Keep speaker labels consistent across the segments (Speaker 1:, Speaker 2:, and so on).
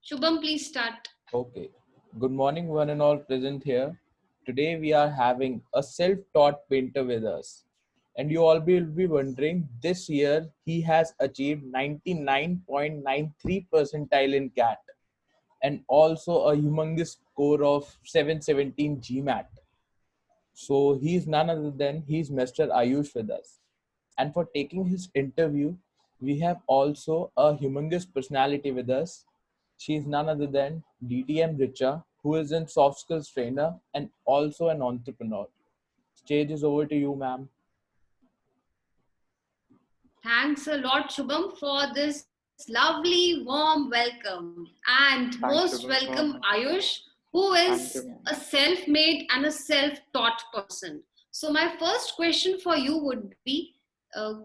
Speaker 1: Shubham, please start.
Speaker 2: Okay. Good morning, one and all present here. Today we are having a self-taught painter with us. And you all will be wondering, this year he has achieved 99.93 percentile in CAT and also a humongous score of 717 GMAT. So he's none other than he's Mr. Ayush with us. And for taking his interview, we have also a humongous personality with us. She is none other than DTM Richa, who is a soft skills trainer and also an entrepreneur. Stage is over to you, ma'am.
Speaker 1: Thanks a lot, Shubham, for this lovely, warm welcome. And most
Speaker 3: Thanks,
Speaker 1: welcome,
Speaker 3: Shubham.
Speaker 1: Ayush, who is
Speaker 3: Thank you,
Speaker 1: a
Speaker 3: ma'am.
Speaker 1: self made and a self taught person. So, my first question for you would be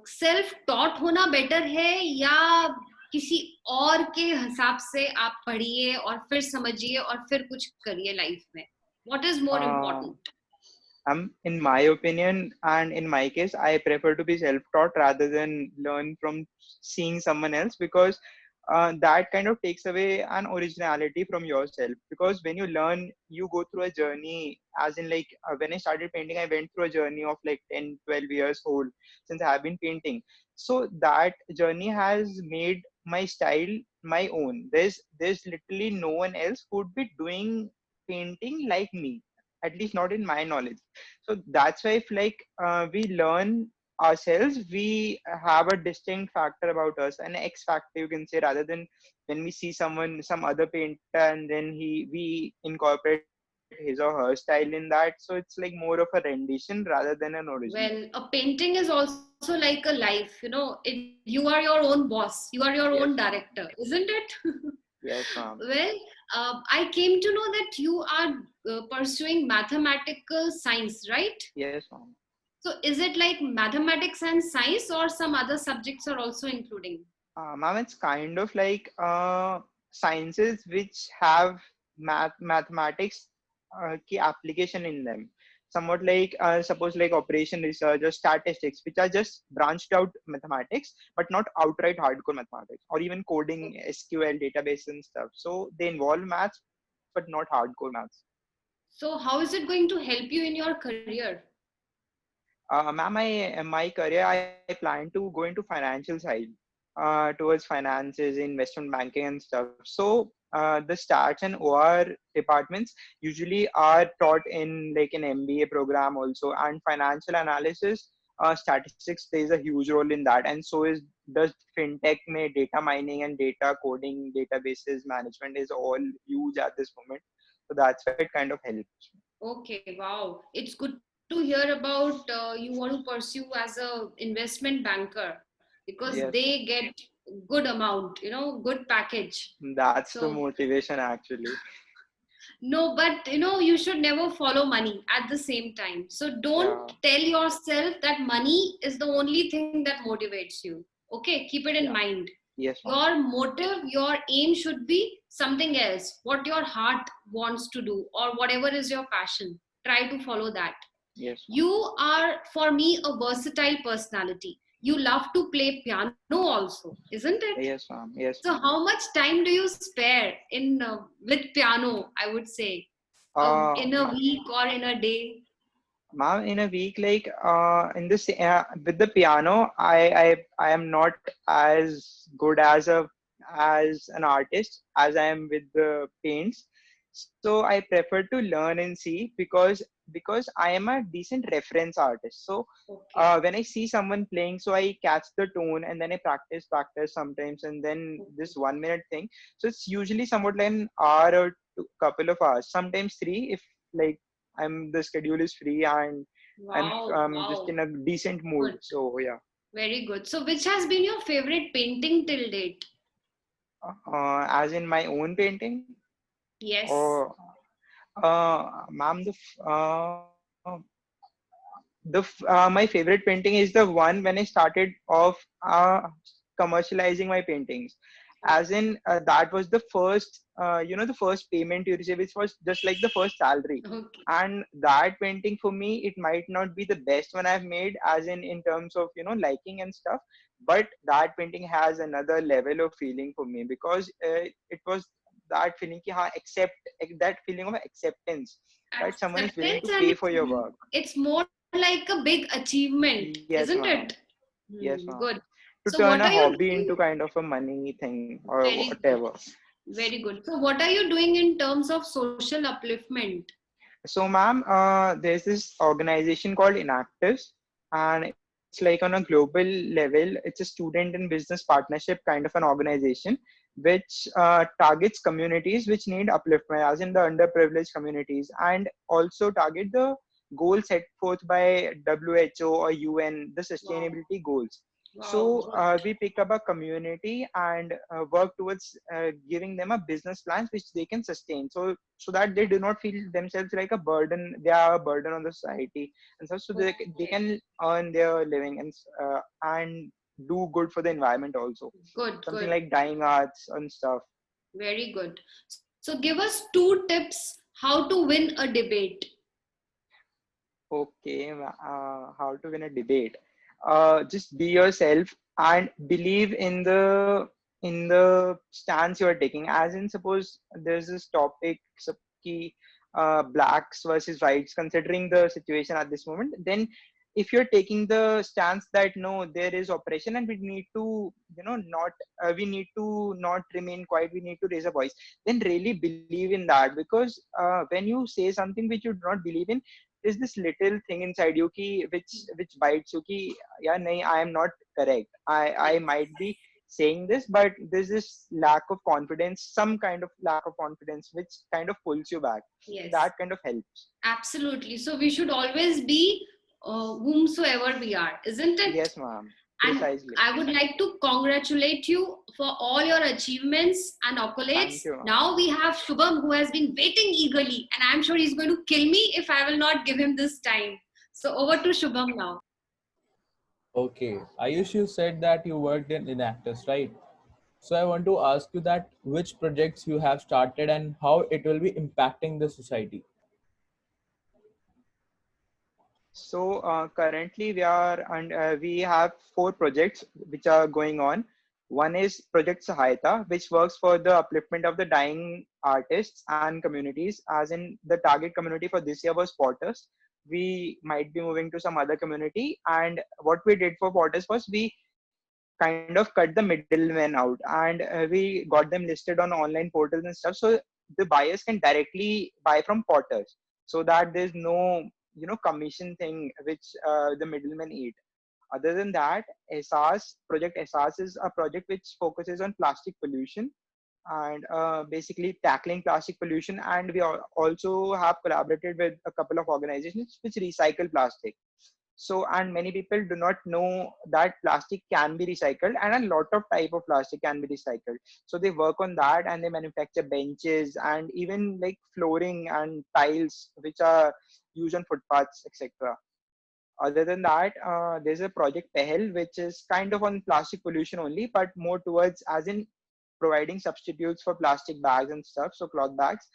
Speaker 1: self taught होना better है या किसी और के हिसाब से आप पढ़िए और फिर समझिए और फिर कुछ करिए लाइफ में? What is more
Speaker 3: Uh,
Speaker 1: important?
Speaker 3: in my opinion, and in my case, I prefer to be self-taught rather than learn from seeing someone else because that kind of takes away an originality from yourself. Because when you learn, you go through a journey, as in like when I started painting, I went through a journey of like 10, 12 years old since I have been painting. So that journey has made my style my own. There's literally no one else who would be doing painting like me, at least not in my knowledge. So that's why if like we learn ourselves, we have a distinct factor about us, an X factor you can say, rather than when we see someone, some other painter, and then we incorporate his or her style in that. So it's like more of a rendition rather than an original.
Speaker 1: Well, a painting is also like a life, you are your own boss, you are your own
Speaker 3: Yes,
Speaker 1: director,
Speaker 3: ma'am.
Speaker 1: isn't it?
Speaker 3: Yes, ma'am.
Speaker 1: Well, I came to know that you are pursuing mathematical science, right?
Speaker 3: Yes, ma'am.
Speaker 1: So, is it like mathematics and science, or some other subjects are also including?
Speaker 3: Ma'am, it's kind of like sciences which have mathematics key application in them. Somewhat like suppose like operation research or statistics, which are just branched out mathematics, but not outright hardcore mathematics, or even coding, SQL, database and stuff. So they involve maths, but not hardcore maths.
Speaker 1: So, how is it going to help you in your career?
Speaker 3: Ma'am, my career, I plan to go into financial side, towards finances, investment banking, and stuff. So the stats and OR departments usually are taught in like an MBA program also, and financial analysis, statistics plays a huge role in that, and so is does fintech. May data mining and data coding, databases management is all huge at this moment. So that's why it kind of helps.
Speaker 1: Okay, wow. It's good to hear about you want to pursue as a investment banker because they
Speaker 3: Yes,
Speaker 1: get good amount, good package.
Speaker 3: that's the
Speaker 1: So
Speaker 3: motivation actually.
Speaker 1: no, but you should never follow money at the same time. So don't
Speaker 3: Yeah,
Speaker 1: tell yourself that money is the only thing that motivates you. Okay, keep it in
Speaker 3: yeah,
Speaker 1: mind.
Speaker 3: yes, ma'am.
Speaker 1: Your motive, your aim should be something else, what your heart wants to do, or whatever is your passion. Try to follow that.
Speaker 3: Yes, ma'am.
Speaker 1: You are, for me, a versatile personality. You love to play piano also, isn't it?
Speaker 3: Yes, ma'am. Yes,
Speaker 1: So,
Speaker 3: ma'am.
Speaker 1: how much time do you spare in with piano? I would say, in a
Speaker 3: Ma-
Speaker 1: week or in a day.
Speaker 3: Ma'am, in a week, like in this with the piano, I am not as good as an artist as I am with the paints. So I prefer to learn and see because I am a decent reference artist. So
Speaker 1: Okay.
Speaker 3: when I see someone playing, so I catch the tone and then I practice sometimes, and then this
Speaker 1: Okay.
Speaker 3: 1 minute thing. So it's usually somewhat like an hour or couple of hours, sometimes three if like the schedule is free and I'm
Speaker 1: Wow.
Speaker 3: just
Speaker 1: Wow.
Speaker 3: in a decent mood.
Speaker 1: Good.
Speaker 3: So yeah,
Speaker 1: Very good. So, which has been your favorite painting till date?
Speaker 3: as in my own painting,
Speaker 1: Yes.
Speaker 3: or ma'am, my favorite painting is the one when I started off commercializing my paintings. As in, that was the first, the first payment you receive, which was just like the first salary.
Speaker 1: Okay.
Speaker 3: And that painting for me, it might not be the best one I've made, as in terms of liking and stuff. But that painting has another level of feeling for me because it was that feeling ki, हाँ, that feeling of acceptance that someone is willing
Speaker 1: Acceptance,
Speaker 3: to
Speaker 1: and
Speaker 3: pay for your work.
Speaker 1: it's more like a big achievement,
Speaker 3: Yes,
Speaker 1: isn't
Speaker 3: ma'am.
Speaker 1: it?
Speaker 3: Yes, ma'am.
Speaker 1: Good.
Speaker 3: To
Speaker 1: So
Speaker 3: turn
Speaker 1: what
Speaker 3: a
Speaker 1: are you
Speaker 3: hobby
Speaker 1: doing?
Speaker 3: into kind of a money thing or
Speaker 1: Very good.
Speaker 3: whatever.
Speaker 1: Very good. So what are you doing in terms of social upliftment?
Speaker 3: So, ma'am, there's this organization called Inactus, and it's like on a global level. It's a student and business partnership kind of an organization which targets communities which need upliftment, as in the underprivileged communities, and also target the goals set forth by WHO or UN, the
Speaker 1: Wow.
Speaker 3: sustainability goals.
Speaker 1: Wow.
Speaker 3: So
Speaker 1: Good.
Speaker 3: we pick up a community and work towards giving them a business plans which they can sustain. So that they do not feel themselves like a burden. They are a burden on the society, and so they
Speaker 1: Okay.
Speaker 3: can earn their living and do good for the environment also.
Speaker 1: Good.
Speaker 3: Something
Speaker 1: Good.
Speaker 3: like dying arts and stuff.
Speaker 1: Very good. So give us 2 tips how to win a debate.
Speaker 3: Okay, how to win a debate? Just be yourself and believe in the stance you are taking. As in, suppose there's this topic, ki, blacks versus whites. Considering the situation at this moment, then if you're taking the stance that no, there is oppression and we need to, not we need to not remain quiet. We need to raise a voice. Then really believe in that, because when you say something which you do not believe in, there's this little thing inside you which bites you ki, yeah, nahi, I am not correct. I
Speaker 1: Yes.
Speaker 3: might be saying this, but there's this lack of confidence, some kind of lack of confidence which kind of pulls you back.
Speaker 1: Yes.
Speaker 3: That kind of helps.
Speaker 1: Absolutely. So we should always be whomsoever we are, isn't it?
Speaker 3: Yes, ma'am.
Speaker 1: And
Speaker 3: Precisely.
Speaker 1: I would like to congratulate you for all your achievements and accolades.
Speaker 3: Thank you, ma'am.
Speaker 1: Now we have Shubham, who has been waiting eagerly, and I'm sure he's going to kill me if I will not give him this time. So over to Shubham now.
Speaker 2: Okay, Ayush, you said that you worked in Inactus, right? So I want to ask you that which projects you have started and how it will be impacting the society.
Speaker 3: So currently we have 4 projects which are going on. One is Project Sahayata, which works for the upliftment of the dying artists and communities. As in, the target community for this year was potters. We might be moving to some other community, and what we did for potters was we kind of cut the middlemen out, and we got them listed on online portals and stuff, so the buyers can directly buy from potters, so that there's no commission thing which the middlemen eat. Other than that, project SARS is a project which focuses on plastic pollution and basically tackling plastic pollution, and we also have collaborated with a couple of organizations which recycle plastic. So, and many people do not know that plastic can be recycled, and a lot of type of plastic can be recycled. So they work on that, and they manufacture benches and even like flooring and tiles which are used on footpaths, etc. Other than that, there's a project Pehel, which is kind of on plastic pollution only, but more towards as in providing substitutes for plastic bags and stuff, so cloth bags.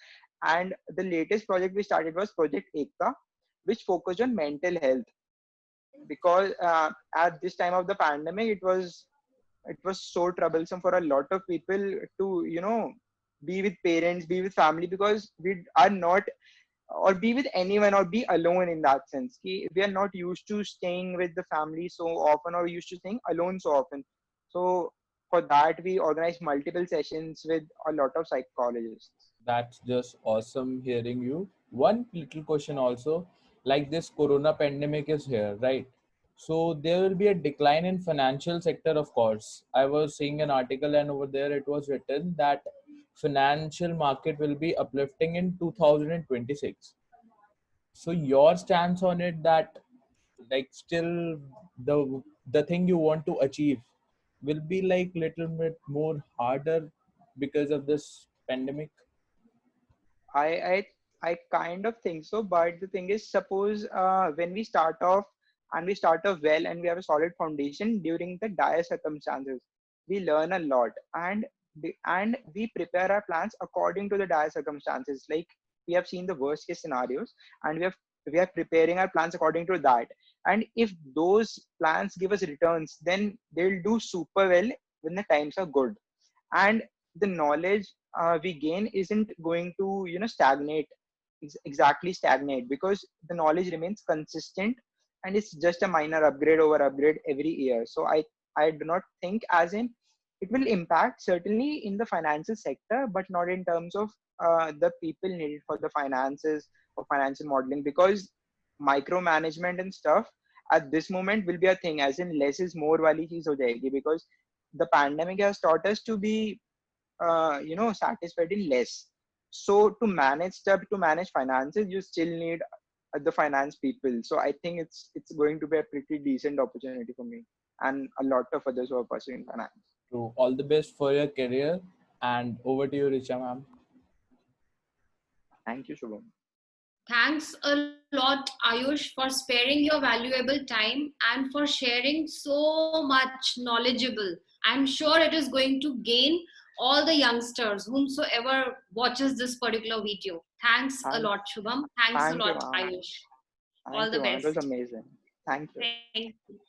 Speaker 3: And the latest project we started was Project Ekta, which focused on mental health, because at this time of the pandemic, it was so troublesome for a lot of people to be with parents, be with family, because we are not, or be with anyone, or be alone in that sense. We are not used to staying with the family so often, or used to staying alone so often. So for that, we organize multiple sessions with a lot of psychologists.
Speaker 2: That's just awesome hearing you. One little question also, like this corona pandemic is here, right? So there will be a decline in financial sector, of course. I was seeing an article and over there it was written that financial market will be uplifting in 2026. So your stance on it, that like still the thing you want to achieve will be like little bit more harder because of this pandemic.
Speaker 3: I I I kind of think so, but the thing is, suppose when we start off and we start off well and we have a solid foundation during the dire circumstances, we learn a lot, and we prepare our plans according to the dire circumstances. Like, we have seen the worst case scenarios, and we are preparing our plans according to that. And if those plans give us returns, then they'll do super well when the times are good. And the knowledge we gain isn't going to stagnate, exactly stagnate, because the knowledge remains consistent and it's just a minor upgrade over upgrade every year. So I do not think as in it will impact certainly in the financial sector, but not in terms of the people needed for the finances or financial modeling, because micromanagement and stuff at this moment will be a thing, as in less is more wali cheez ho jayegi, because the pandemic has taught us to be satisfied in less. So to manage stuff, to manage finances, you still need the finance people. So I think it's going to be a pretty decent opportunity for me and a lot of others who are pursuing finance.
Speaker 2: So all the best for your career, and over to you, Richa ma'am.
Speaker 3: Thank you, Shubham.
Speaker 1: Thanks a lot, Ayush, for sparing your valuable time and for sharing so much knowledgeable. I'm sure it is going to gain all the youngsters, whomsoever watches this particular video. Thanks a
Speaker 3: Thank,
Speaker 1: lot, Shubham. Thanks a
Speaker 3: thank you,
Speaker 1: lot,
Speaker 3: ma'am.
Speaker 1: Ayush. All
Speaker 3: Thank
Speaker 1: the
Speaker 3: you, ma'am. It was
Speaker 1: best.
Speaker 3: amazing. Thank you.
Speaker 1: Thank you.